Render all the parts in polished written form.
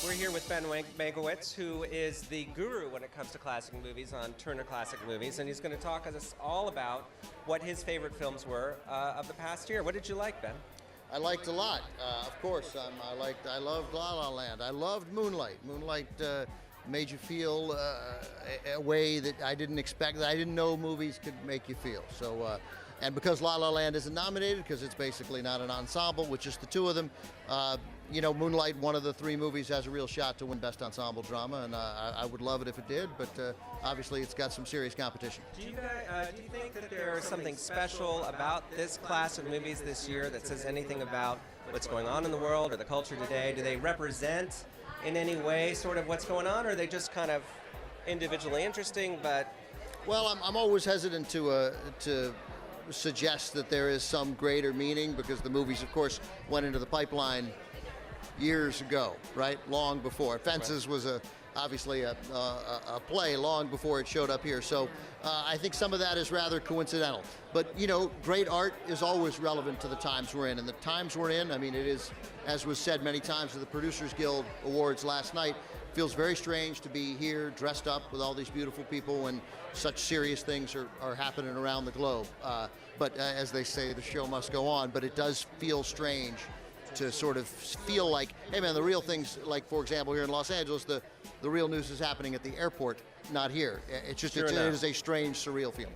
We're here with Ben Mankiewicz, who is the guru when it comes to classic movies on Turner Classic Movies, and he's going to talk to us all about what his favorite films were of the past year. What did you like, Ben? I liked a lot. Of course, I loved La La Land. I loved Moonlight. Moonlight made you feel a way that I didn't expect, that I didn't know movies could make you feel. So, and because La La Land isn't nominated, because it's basically not an ensemble with just the two of them, you know, Moonlight, one of the three movies, has a real shot to win Best Ensemble Drama, and I would love it if it did, but obviously it's got some serious competition. Do you think that there's something special about this class of movies this year that says anything about what's going on in the world or the culture today? Do they represent in any way sort of what's going on, or are they just kind of individually interesting, but... Well, I'm always hesitant to suggest that there is some greater meaning, because the movies, of course, went into the pipeline years ago, right? Long before. Fences was obviously a play long before it showed up here. So I think some of that is rather coincidental. But, you know, great art is always relevant to the times we're in. And the times we're in, I mean, it is, as was said many times at the Producers Guild Awards last night, feels very strange to be here dressed up with all these beautiful people when such serious things are happening around the globe. But as they say, the show must go on. But it does feel strange to sort of feel like, hey man, the real things, like for example here in Los Angeles, the real news is happening at the airport, not here. It's just, it is a strange, surreal feeling.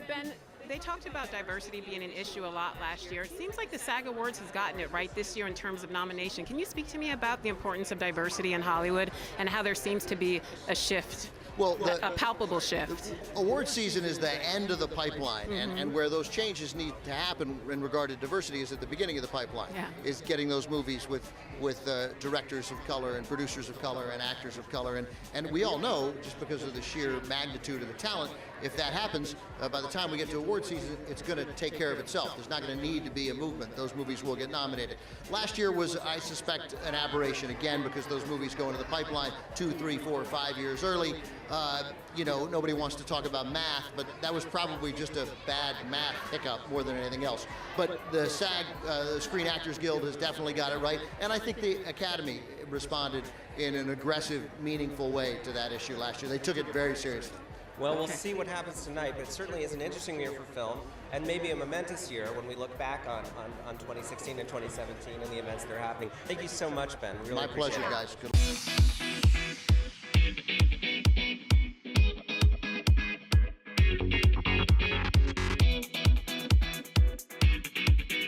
Ben, they talked about diversity being an issue a lot last year. It seems like the SAG Awards has gotten it right this year in terms of nomination. Can you speak to me about the importance of diversity in Hollywood and how there seems to be a shift? Well, a palpable shift. Award season is the end of the pipeline, and where those changes need to happen in regard to diversity is at the beginning of the pipeline. Yeah. Is getting those movies with directors of color and producers of color and actors of color, and we all know, just because of the sheer magnitude of the talent, if that happens, by the time we get to award season, it's going to take care of itself. There's not going to need to be a movement. Those movies will get nominated. Last year was, I suspect, an aberration, again, because those movies go into the pipeline 2, 3, 4, 5 years early. You know, nobody wants to talk about math, but that was probably just a bad math hiccup more than anything else. But the SAG, the Screen Actors Guild, has definitely got it right, and I think the Academy responded in an aggressive, meaningful way to that issue last year. They took it very seriously. Well, we'll see what happens tonight, but it certainly is an interesting year for film, and maybe a momentous year when we look back on 2016 and 2017 and the events that are happening. Thank you so much, Ben. Really My pleasure, appreciate it. guys. Good luck.